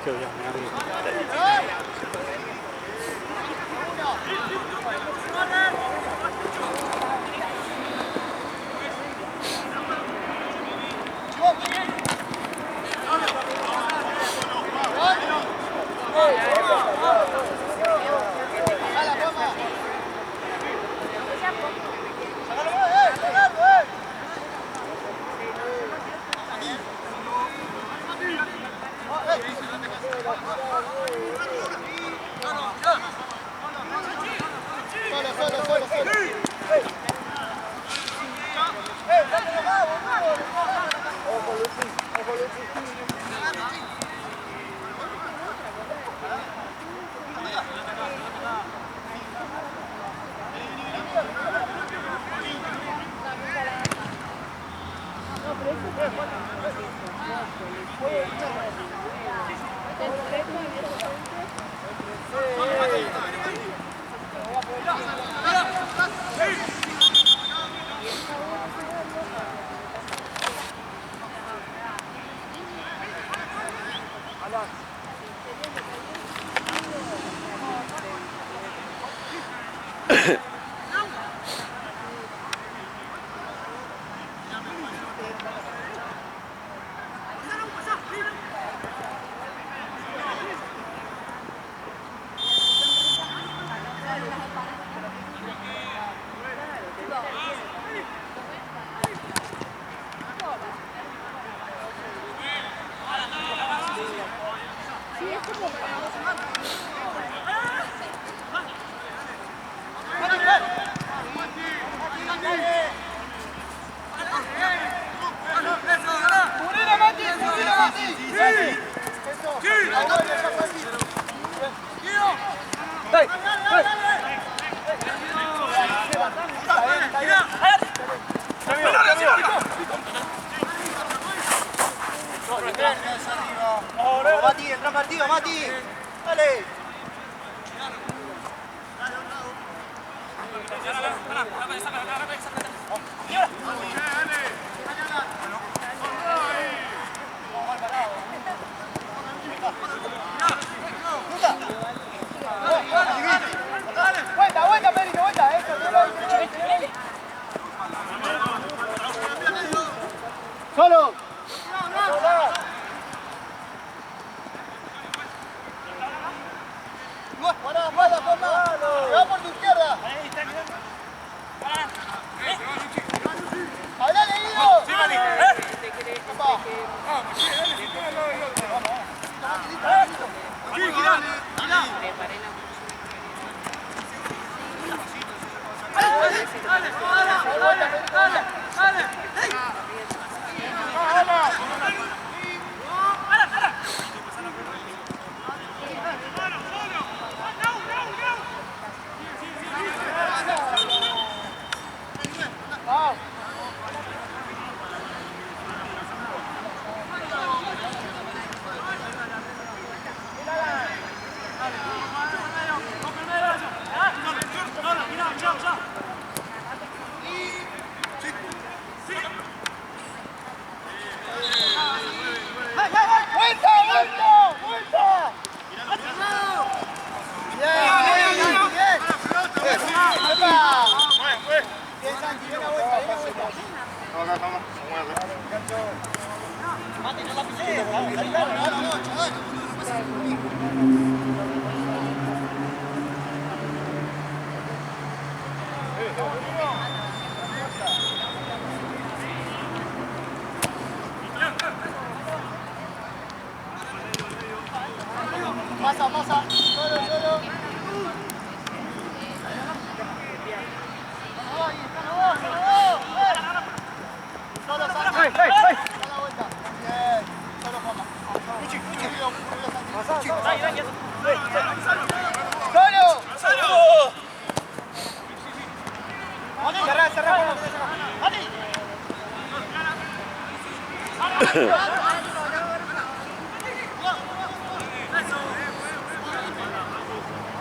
que voy a mear. Mati, entra partido, Mati. Dale. Vuelta, Pedrito, vuelta. Solo. Guarda, va por tu izquierda. ¡Hablale, Guido! ¡Sí, Mati! Pasa, solo.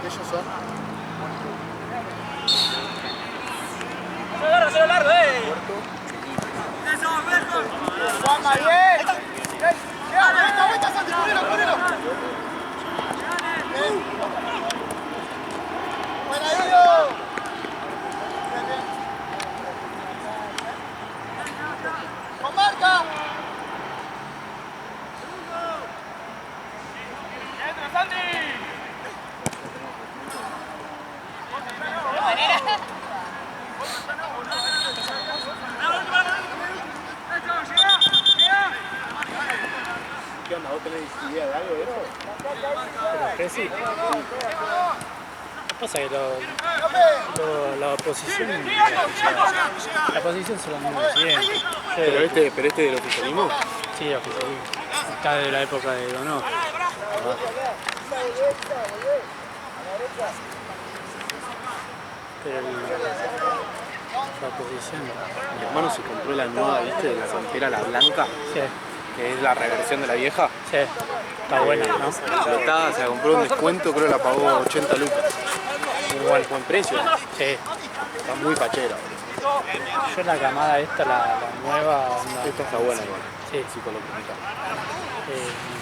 Ellos son. ¡Se largo, Juanma, bien. Vuelta, Santi, ponelo. onda? ¿Vos tenés idea de algo de eso? Pero que sí. Pasa que la oposición son los mismos de siempre. Pero este del oficialismo. Sí, oficialismo. Está de la época de Donó. Pero la oposición. Mi hermano se compró la nueva, ¿viste? De la Pantera, la blanca, Sí, que es la reversión de la vieja. sí. Está buena, ¿no? Explotada, se la compró un descuento, creo que la pagó 80 lucas. Muy buen precio. Sí. Está muy fachera. Yo la camada esta, la nueva, Esta está buena igual. sí, Psicológica. me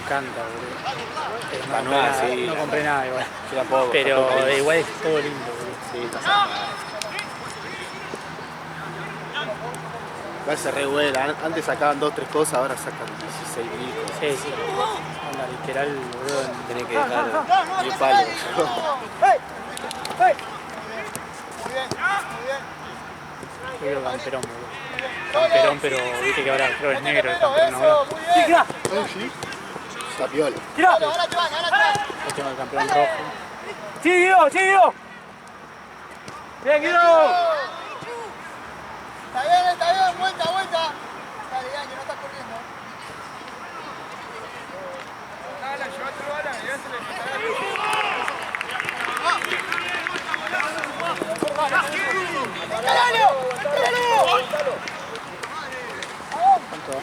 encanta, boludo. Pero La no nueva, compré nada, sí. no compré nada igual. Yo tampoco. Pero tampoco. igual es todo lindo, boludo. Sí, está sana. Va a ser re buena. Antes sacaban 2 o 3 cosas, ahora sacan 16.000 cosas. Sí, sí. Onda, literal, boludo. Tenés que dejar 10 palos. Yo quiero camperón, boludo. Camperón, pero viste que ahora creo que es negro el camperón ahora. Está piola. Ahora te van, ahora te van. Yo tengo el camperón rojo. ¡Sí, Guido! ¡Sí, Guido! ¡Bien, Guido! Está bien, vuelta, vuelta. Dale, que no estás corriendo. ¿Cuánto va?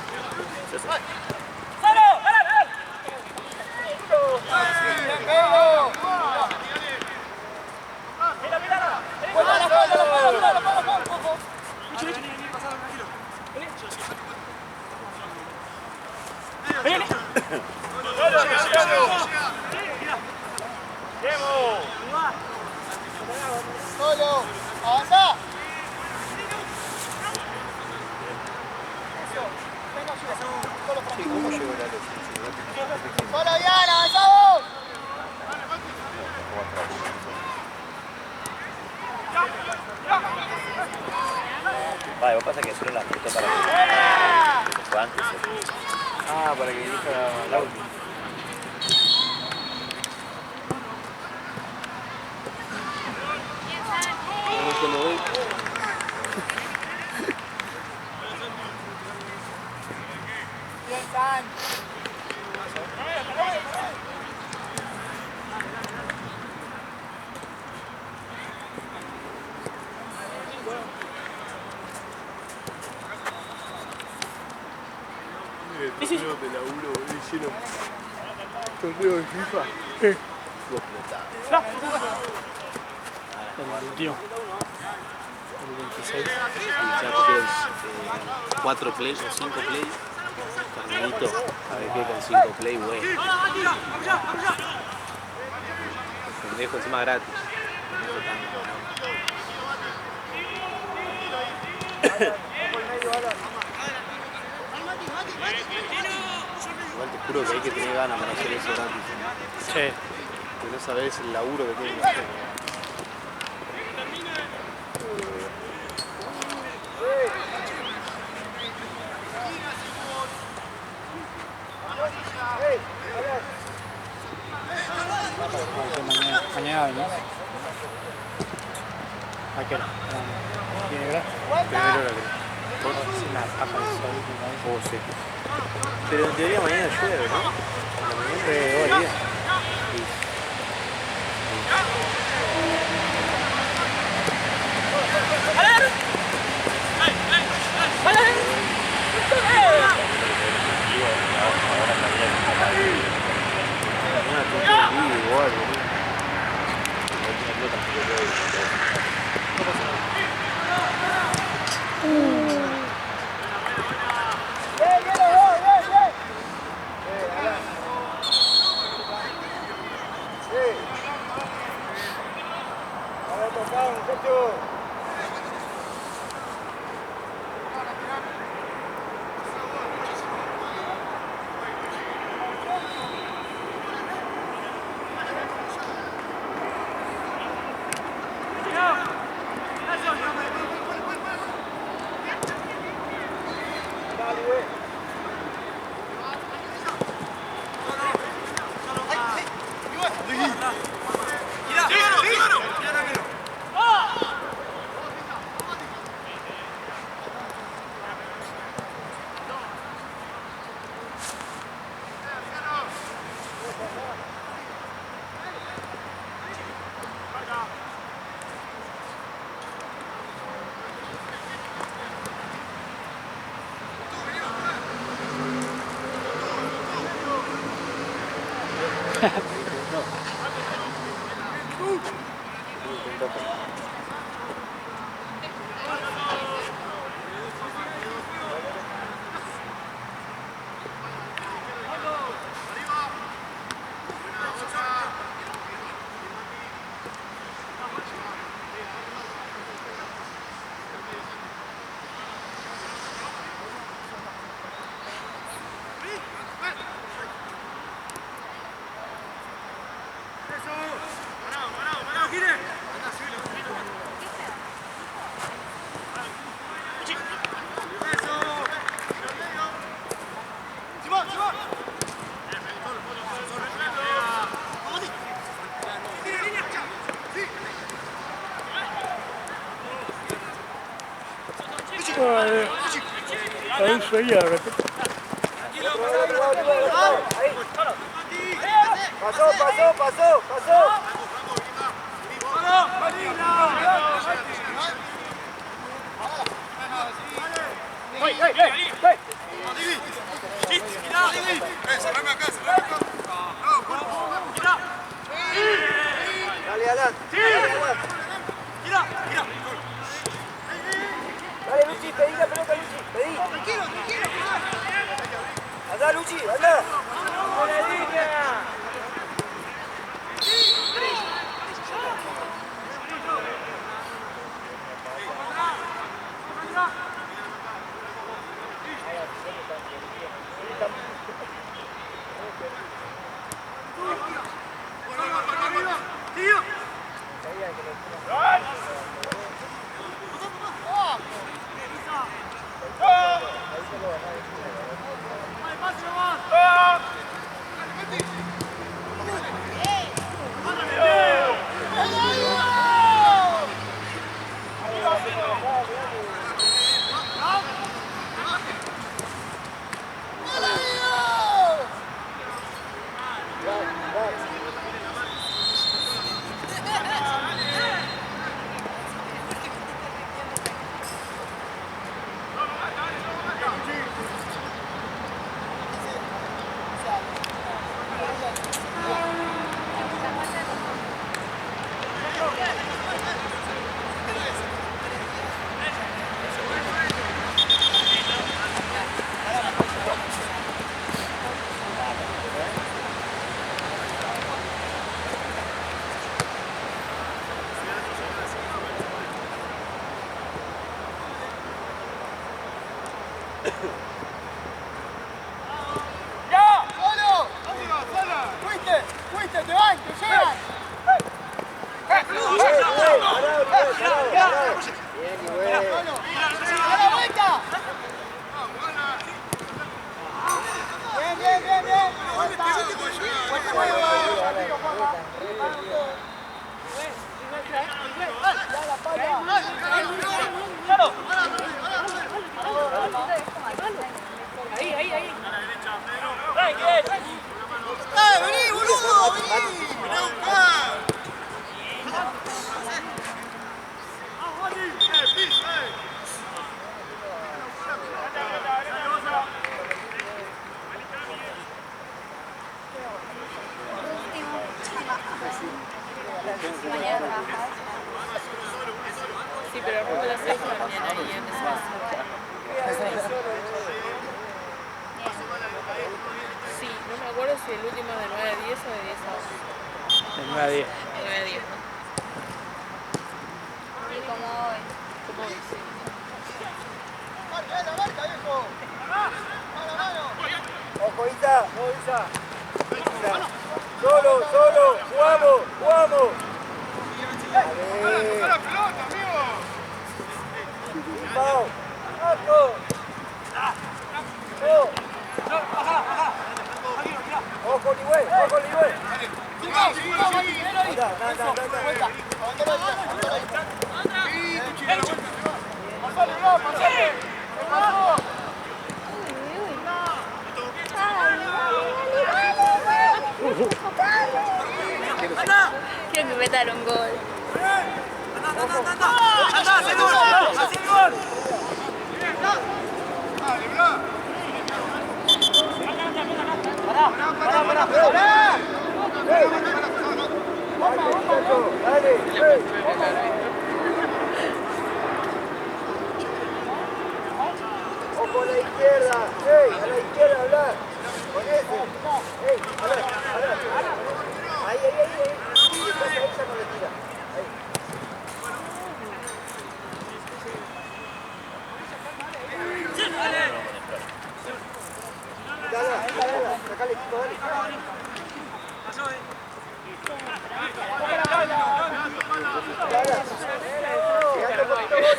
Solo, avanza. ¿Cómo llegó la luz? Solo, Diana, avanzamos. Vale, vos pasa que solo la puto para que se fue antes. Ah, para que elija la última. Bien, San. Torneo de laburo, hicieron torneo de FIFA. El último. El 26. Ya pusieron 4 play o 5 play. Torneito, a ver qué con 5 play, güey. Pendejo encima gratis. Igual te juro que hay que tener ganas para hacer eso gratis. Sí. Que no sabés el laburo que tiene que hacer. Mañana venís. ¿A qué hora? ¿Tiene hora? Primera hora creo. Es una paja de sol. Oh, sí. Pero en teoría mañana llueve, ¿no? Hoy día. Mañana tengo un vídeo igual, boludo. Ahí sueña, de repente. Pasó. Dale, Alan. Dale, Luchi, pedí la pelota, Luchi. Pedí. Tranquilo. Anda, Luchi, anda. ¡Con la línea! ¡Ya! ¡Solo! ¡Fuiste! ¡Te van! ¡Te llegan! ¡A la vuelta! Bien. ¡Vuelta! Ahí. ¡Vení, boludo! ¡Vení a buscar! Mañana trabajas. Sí, pero rumbo a las 6 de la mañana ahí en ese caso. Sí, no me acuerdo si el último es de 9 a 10 o de 10 a 11. De 9 a 10. De 9 a 10, ¿no? Y como hoy. Como hoy, sí. Marca, viejo. Mano. Ojo, Isa. Solo. Jugamos. Dale. ¡La pelota, amigo! Pau. ¡Marco! Ojo, Ligüe. Quiero que metan un gol. ¡Pará! Dale, ojo a la izquierda, a la izquierda hablar, con ese, hablar. Ahí, y después ahí ya no le tira, ahí. Dale, sacale, chico, dale.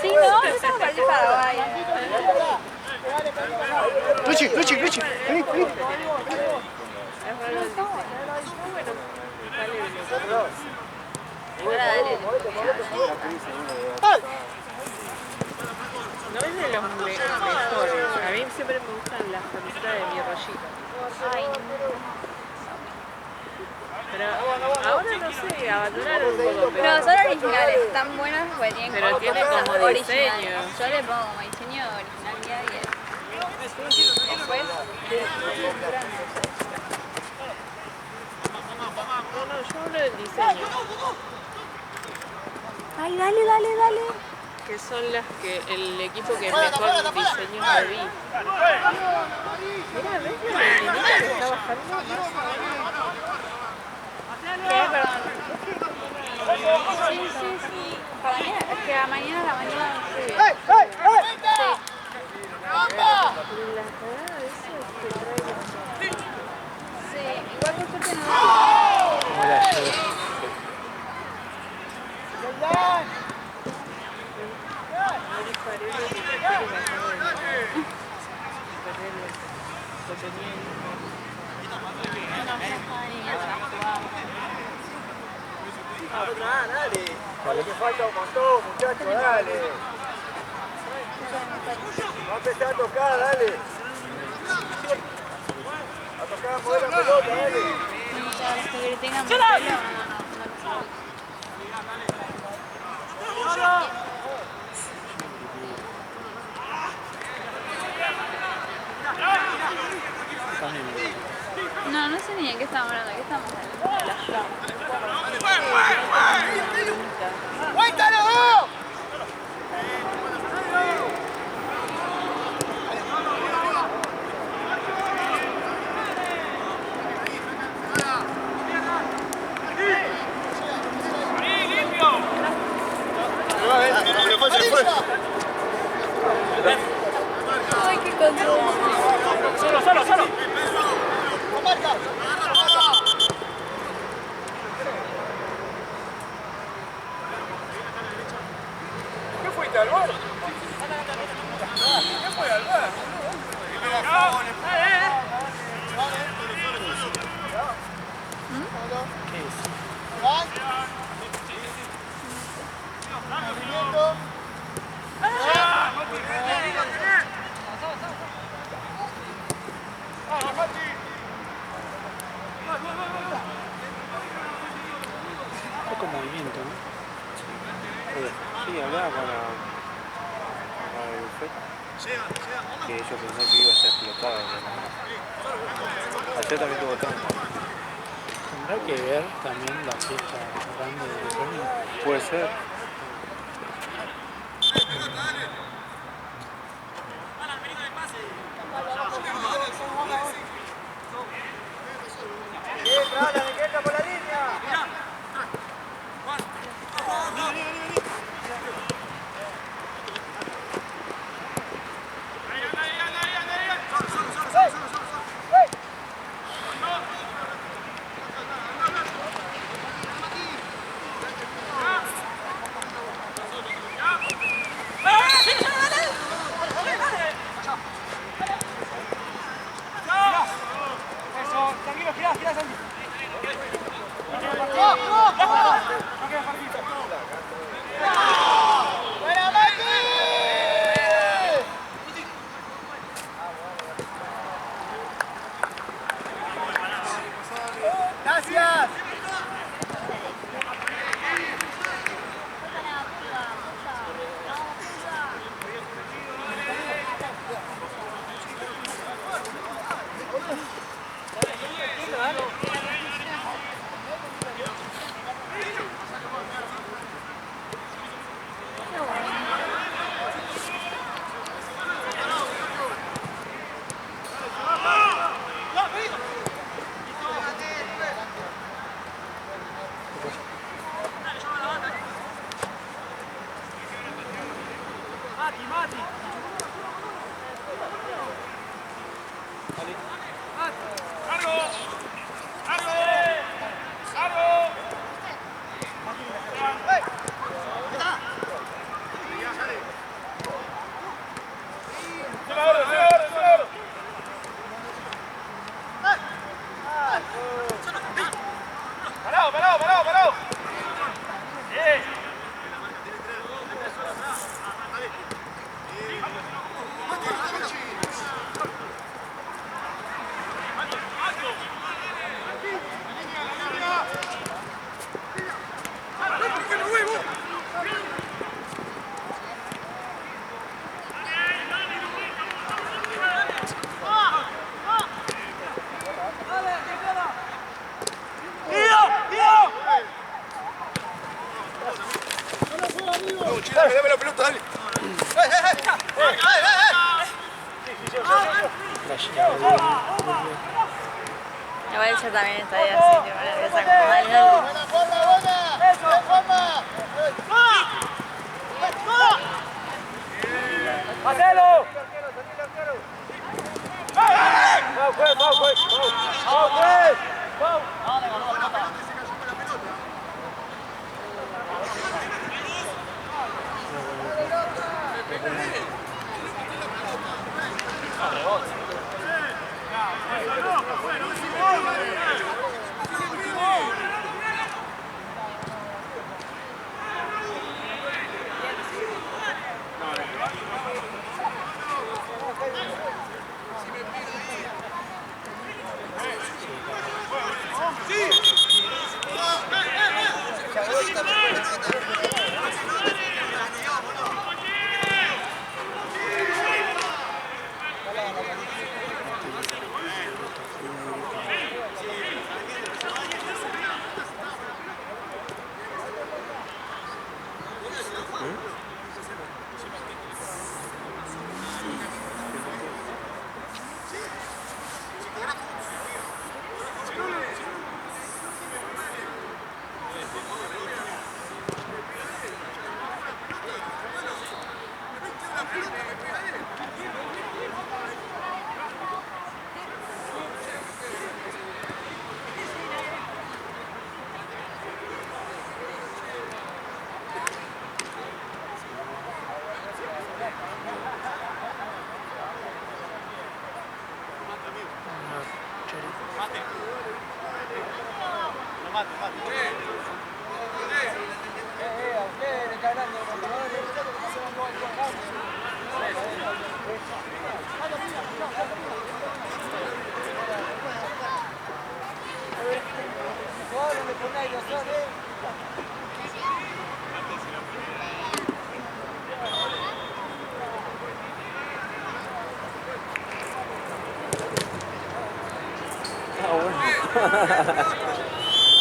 Sí, no, no estamos para el Paraguay. Luchi, vení. No es de los mejores. A mí siempre me gustan las camisetas de mi rollito. Ay, Pero ahora no sé, abandonaron un poco. no, son originales, están buenas porque tienen Pero tiene como original. diseño. Yo le pongo como diseño originalidad y después No, yo hablo del diseño. ay, dale. Que son las que el equipo que mejor diseño me vi. Mira, ¿ves la niñita que está bajando? ¿Qué? Perdón. Sí. Para mañana, es que a la mañana sí. La cagada de eso es que trae Sí, igual que usted no. Como la llevo. Dale que falta un montón, muchachos, dale. Va a empezar a tocar, dale. A tocar, a mover la pelota, dale. Que tengan pelo, no. No sé ni en qué estamos hablando, ¿qué estamos hablando? ¡Cuéntalo! Ay, qué control. Solo. ¿Qué fuiste al bar? ¿Qué fue al bar? Poco movimiento, ¿no? Sí, hablaba con el buffet, que yo pensé que iba a estar explotado. Ayer también tuvo tanto. Tendrá que ver también la fiesta grande de Tony. Puede ser. Que entra por la línea. Tranquilo, girá, Santi. ¡Buena, Mati! Gracias. dame la pelota, dale. Igual yo también estaría así, tipo nerviosa como dale. Buena, buena. Eso, forma. ¡Hacelo! ¡Vamos, pues!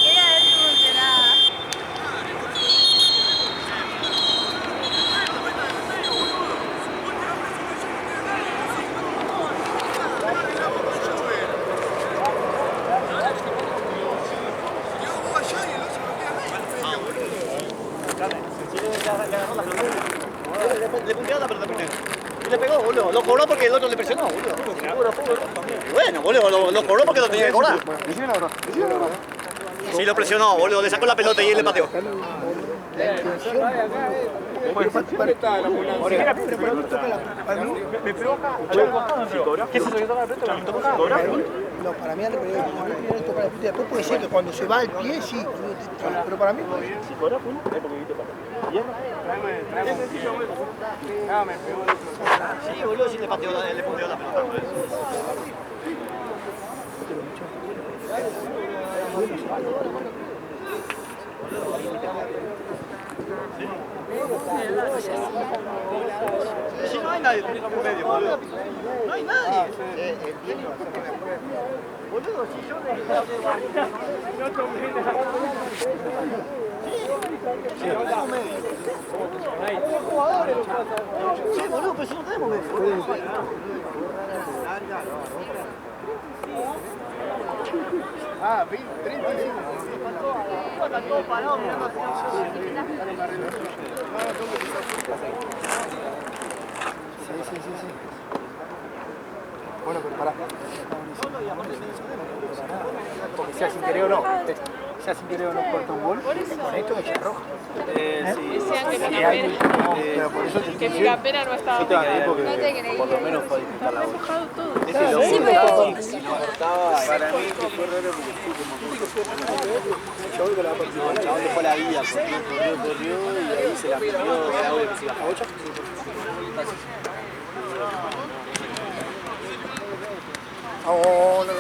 Quería ver si funcionaba. Le punteaba la pelota primero. Y le pegó, boludo. Lo cobró porque el otro le presionó, boludo. Bueno, boludo, lo cobró porque lo tenía que cobrar. Sí, lo presionó, boludo. Le sacó la pelota y él le pateó. No, para mí al revés. Primero toca la puta y después puede ser que cuando se va el pie, sí. Pero para mí no. Si cobras uno, es porque viste patear. Sí, boludo, sí le punteó la pelota. Si no hay nadie, tenés que medio, boludo. No hay nadie. Boludo, si yo sí, boludo, pero si no tenemos medio. Ah, 35. Está todo parado mirando así. Sí. Bueno, pero pará. Porque sea sin querer o no. Sea sin querer o no corta un gol. Con esto me echa roja. Decían que mi campera no estaba pegada. No te creí. Por lo menos fue disputar la bola. Mojado todo. Ese es lo Sí, único pero- que si no cortaba, para mí fue raro porque fue como el chabón dejó la vida, corrió y ahí se la metió era obvio que se iba a 8. Oh, no.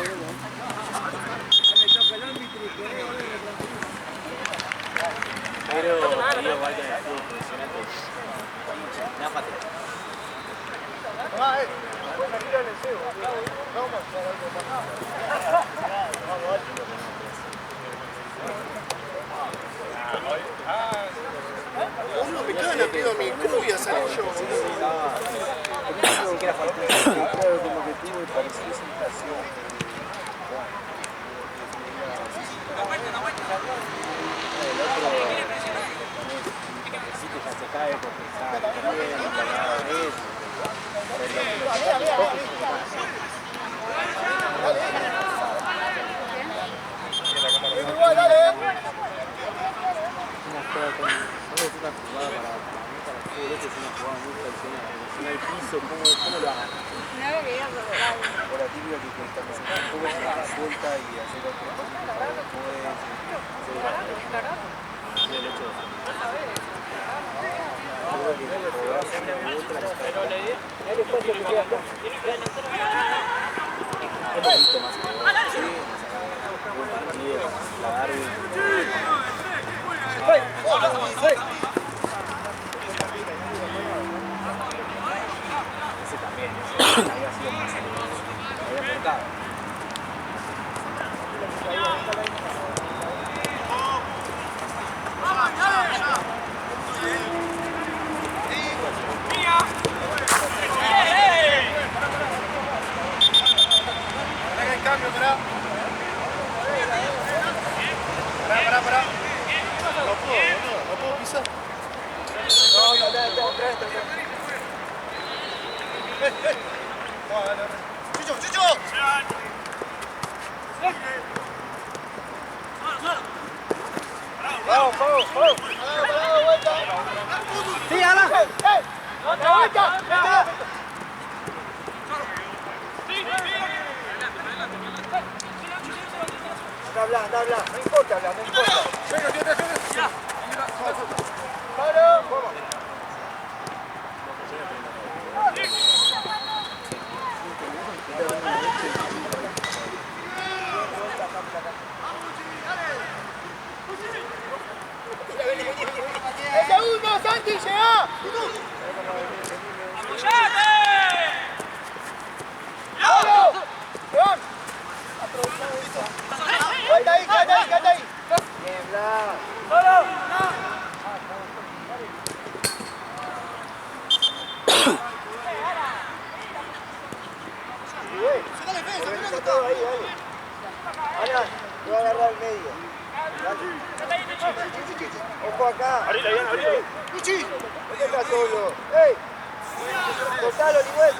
Pero digo, igual que en el fútbol profesional, nápate. Uno me queda la pido a mí. por pensar, está bien, Igual, dale. una jugada con... ¿Sabes? Una jugada para mí, para el fútbol, es una jugada muy tradicional. Si no hay piso, ¿cómo lo hagan? No lo quería probar. O la típica que cuesta que se un poco se la suelta y hacer otro poquito para después hacer el hecho de creo que podrá ser una u otra un poquito más sí, buen partido, la Darby ese también, ese había sido más había aportado. Pará. No puedo pisar. Chucho. Vamos. Vuelta. Sí, Ana. Vuelta. Anda habla. No importa hablar, no importa. Vamos. ¡El segundo, Santi, llega! ¡Vamos! ¡León! Quédate ahí. Bien, Blas. Todo ahí, dale. Alan, te va a agarrar el medio. Ojo acá. Abrila. ¿Dónde está solo? ¡Ey! Soltalo, Ligüez.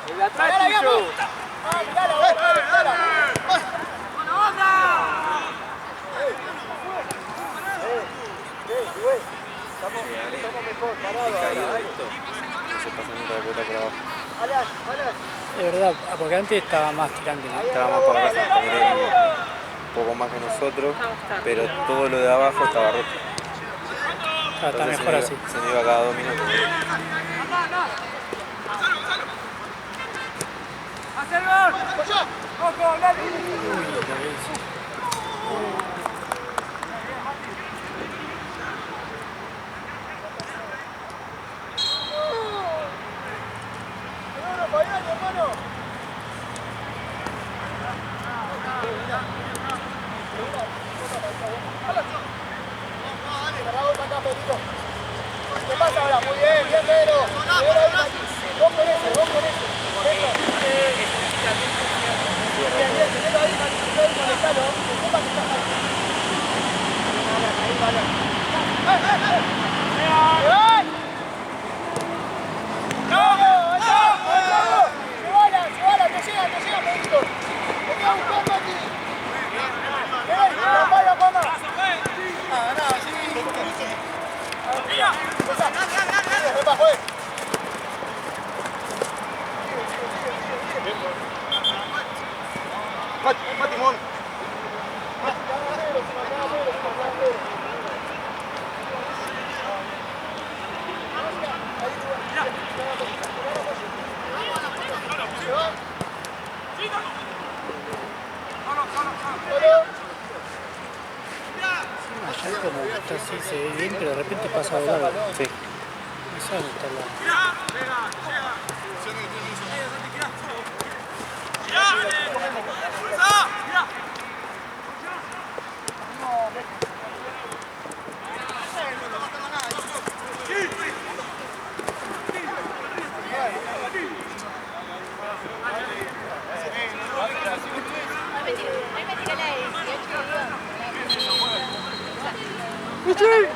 El atrás, Chicho. Dale. Ligüez. Estamos mejor, parados ahora, dale. Se pasa nunca de vuelta por abajo. Alan. Es verdad, porque antes estaba más tirante, ¿no? Estaba más para abajo, un poco más que nosotros, pero todo lo de abajo estaba roto. Está mejor así. Se me iba cada 2 minutos. ¿Qué pasa ahora? Muy bien, Pedro. Vos con ese. Matimón. Ayer como está así, se ve bien, pero de repente pasa de largo. Sí. No sabe dónde está la... Ahí me tiré la de 18 y digo,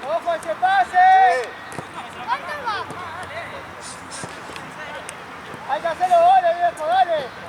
¡Ojo ese pase! Hay que hacerlo goles, viejo, dale.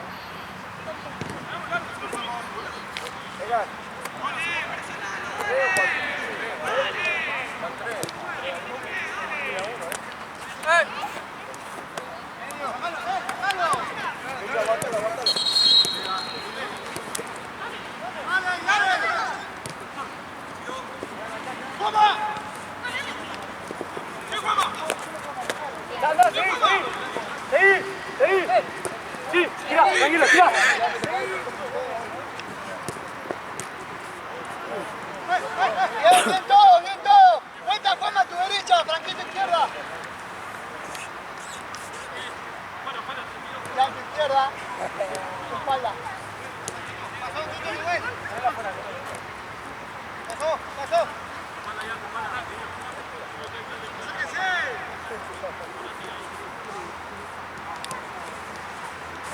Bien todo, bien todo. Cuenta Juanma a tu derecha, Franquito izquierda. Blanco izquierda. Tu espalda. Pasó.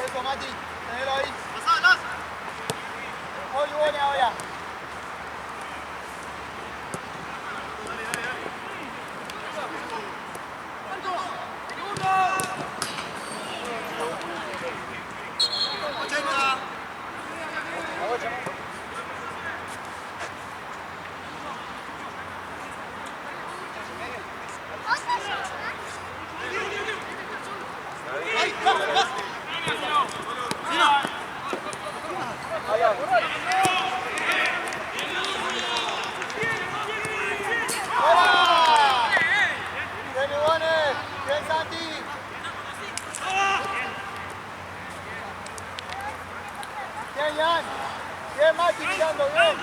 Eso, Mati, tenelo ahí. Muy bueno ahora. Bien, Mati, tirando bien.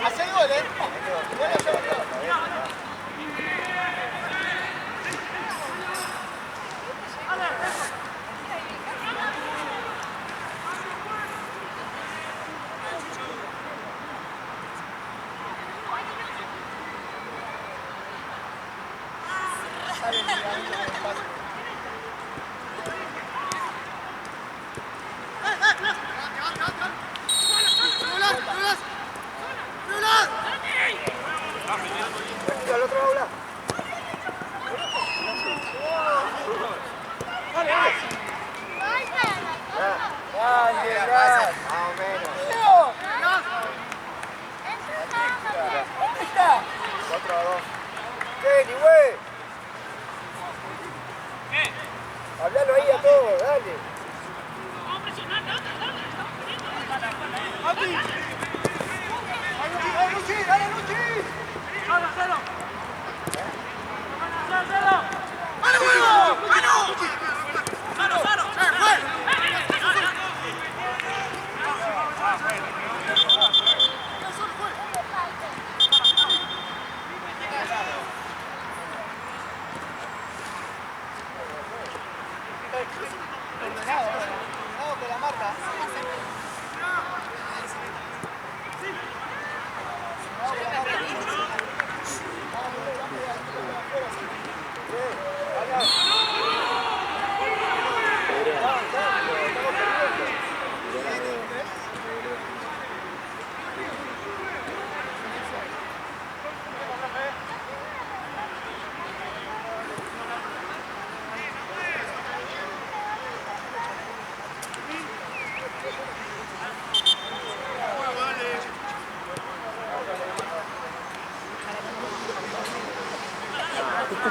Hace gol, ¿eh?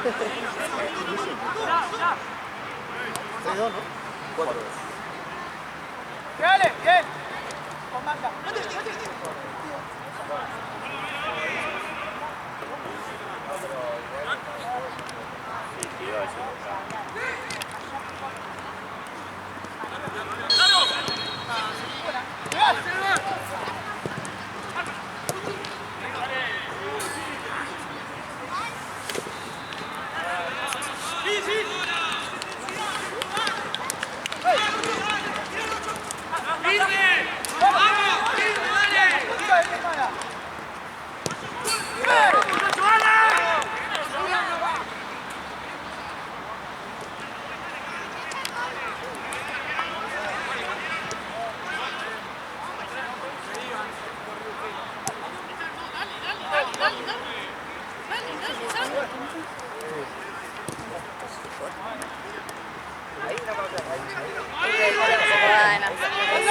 3-2, ¿no? 4. Dale, bien. Con marca. Bueno,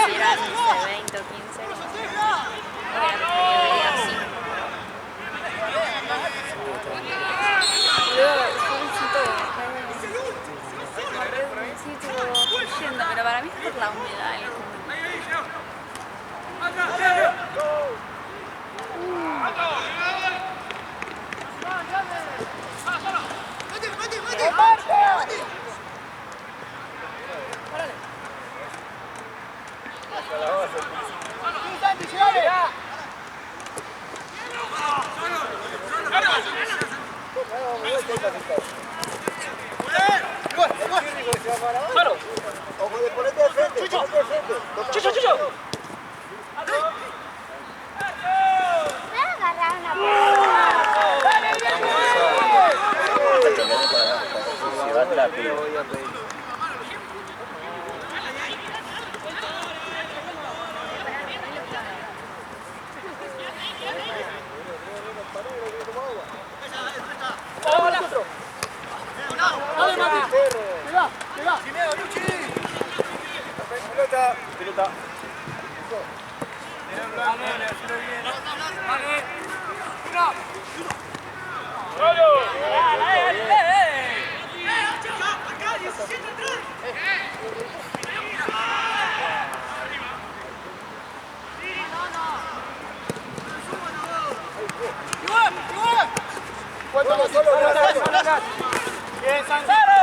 si eran 20 o 15, hubiera así. Luego, yendo, pero para mí es por la humedad. Ponete al frente, ponete al frente. Chucho. Agarrar una bola. Llevate la piba, voy a pedir. Dale, Mati. Pegá. Sin miedo, Luchi. Pelota. Bien, Sanzaro.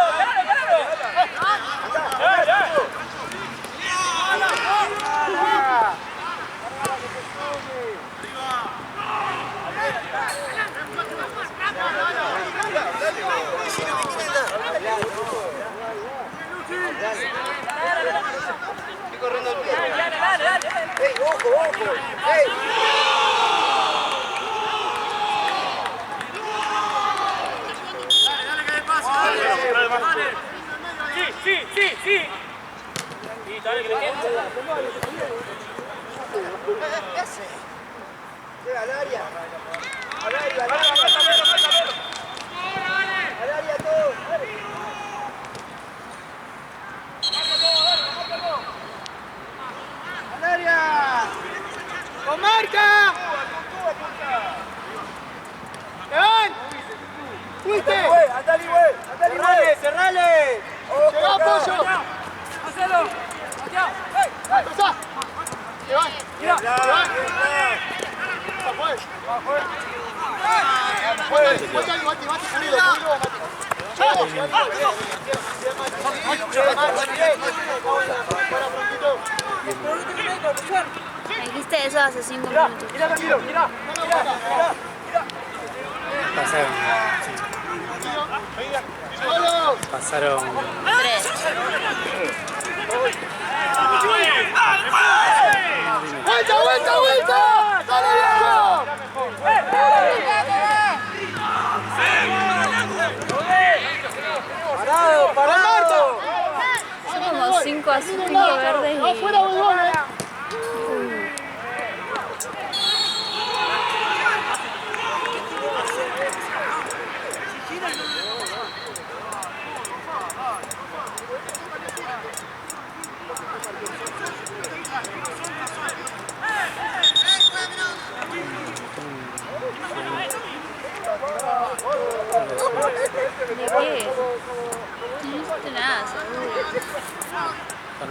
¡Ey, ojo! ¡Ey! Sí. Y dale, Al área. Al área todo. ¡Al área! ¡Con marca! ¡Ven! ¡Fuiste! ¡Andale, güey! ¡Cerrale! ¡Llegá, Pollo! ¡Hacelo! ¡Allá! ¡Ey! ¡Pasá! ¡Leván! ¡Mirá! ¡Leván! Me dijiste eso hace 5 minutos. Mira. Pasaron. Pasaron. 3. ¡Vuelta! ¡Dale, viejo! ¡Parado! Son como 5 verdes y... ¡Afuera, Bolívar!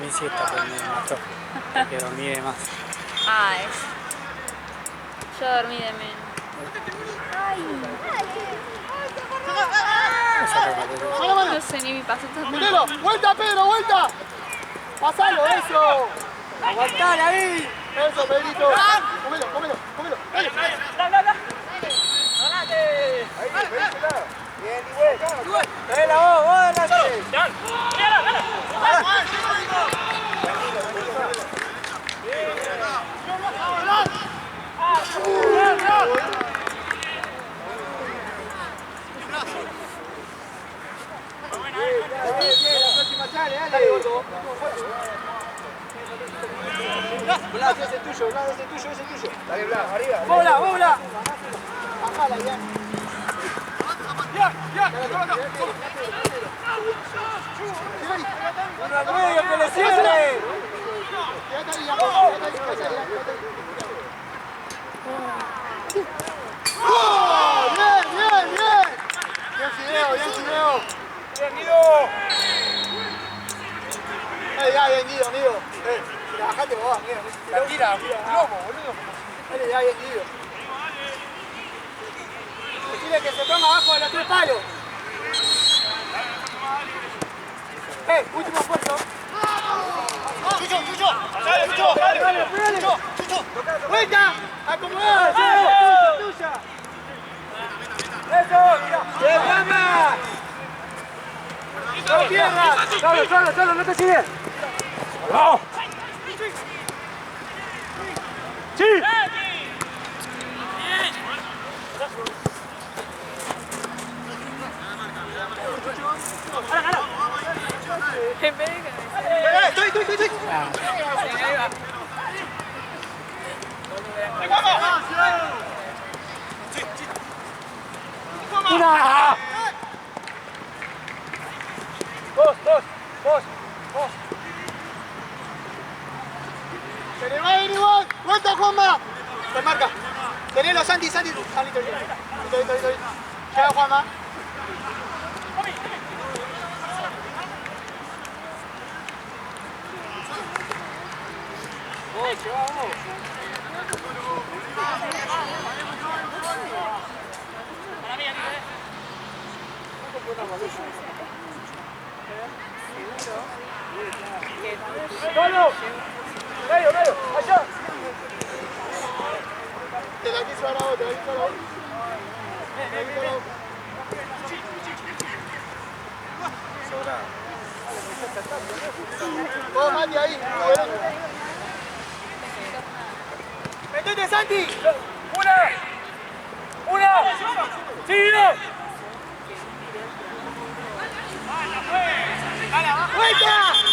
dormí siesta, pero me mató. Que dormí de más. Ah, eso. Yo dormí de menos. No sé, ni mi paso tan Pedro, vuelta, Pedro, vuelta. Pasalo, eso. Aguantar ahí. Eso, Pedrito. Cómelo, cómelo, cómelo. Dale. Ahí, Pedrito. Bien, igual. Dale vos adelante. Bien, la próxima sale, dale. Blas, ese es tuyo, Blas, ese es tuyo, ese es tuyo. Dale, Blas, arriba. ¡Bola, bola! Bajala, ya. ¡Uno al medio, que le cierre! Quédate ahí, quédate ahí. ¡Bien, bien, bien! Bien, Fideo, bien, Fideo. Bien, Guido. Ya, bien, Guido, amigo. La bajaste vos, amigo. La tira, lomo, boludo. Dale, ya, bien, Guido. Decirle que se ponga abajo de los 3 palos. Último esfuerzo. ¡Chucho! Dale, ¡vuelta! ¡Acomodada! ¡Tuya! ¡Eso! ¡Bien, Rama! ¡No pierdas! ¡Solo! ¡No te sigues! ¡Vamos! ¡Sí! En vez de que ¡Estoy! ¡Una! Vos. Se le va a ir igual. ¡Vuelta, Juanma! Te marca. Tenelo, Santi. Listo. Llega Juanma. Vamos. ¡Solo! ¡Medio! ¡Allá! Te la quiso ahora vos, Vos, Mati, ahí. ¡Metete, Santi! ¡Una! ¡Sigue!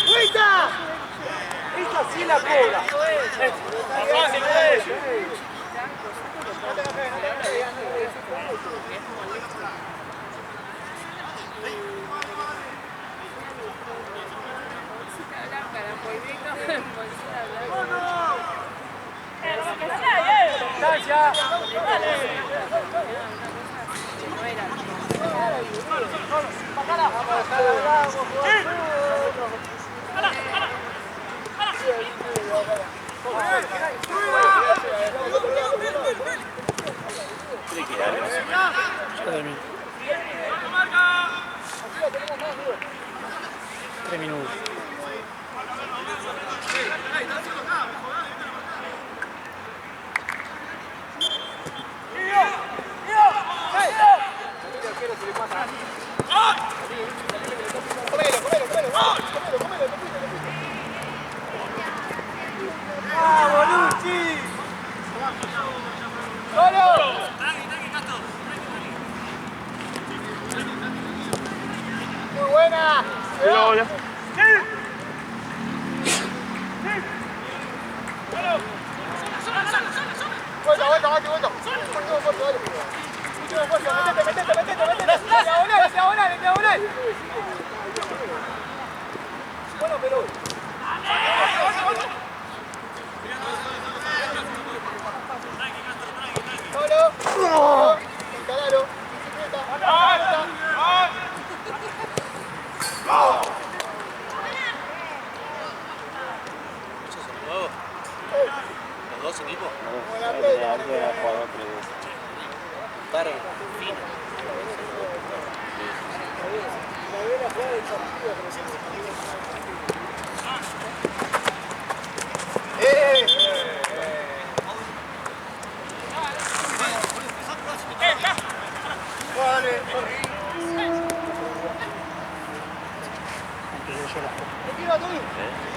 ¡Vuelta! Esta sí la cobra. ¡Distancia! Yo termino. 3 minutos. ¡Vamos, Luchi! ¡Solo! ¡Muy buena! Vuelta, Mati, vuelta. Último esfuerzo, dale. Último esfuerzo, métete. Diagonal. Bueno, pero... Solo. Encaralo. Bicicleta. Antes era jugador 3 veces. Para.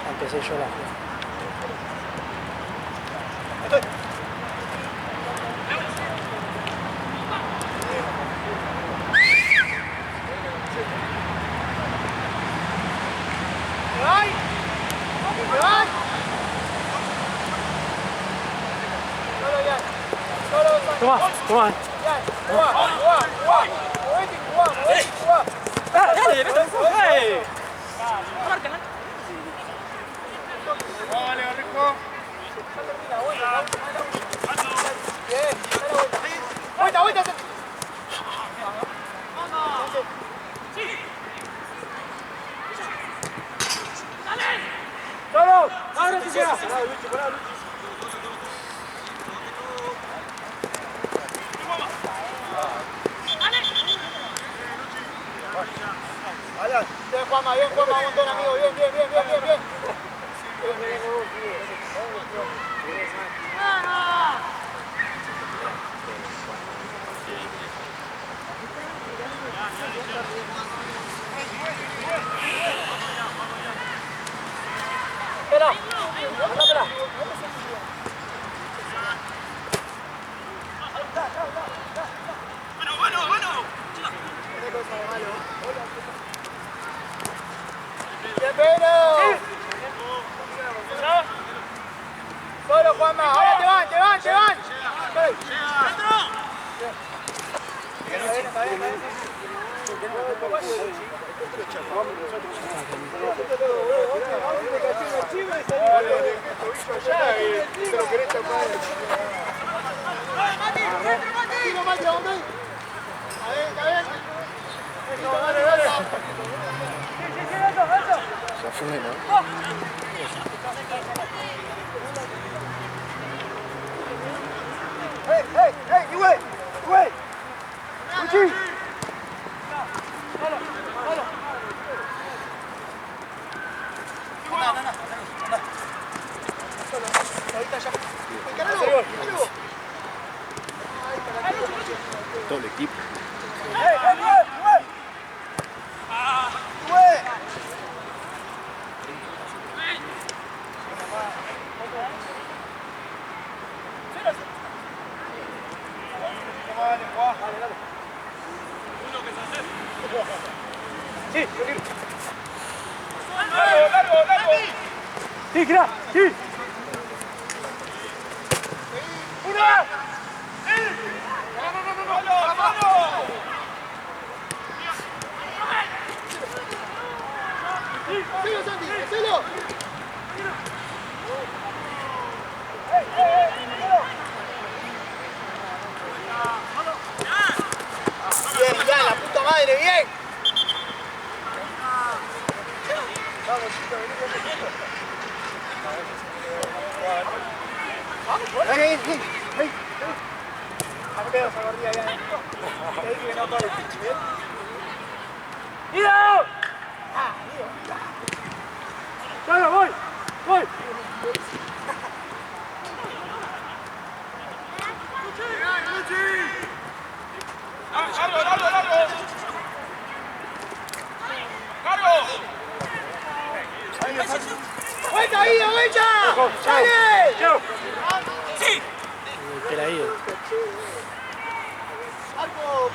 Empecé yo la Toma, toma. Dale, vete. ¡Ey! Vuelta, vuelta. ¡Solo! ¡Ahora sí llega! Bien, Juanma, un montón, amigo. Bien. Espera, espera. ¡Bienvenido! Solo, Juanma, ahora te van. Ya fue, ¿no? ¡Hey! ¡Güey! ¡Luchi! Todo el equipo. ¡Sí, gira! ¡Sí! Bien, ya, la puta madre, bien. ¡Ido! ¡Claro, voy! ¡Vuelta, Ida, vuelta! ¡Dale! ¡Sí! Que la ido. Arco.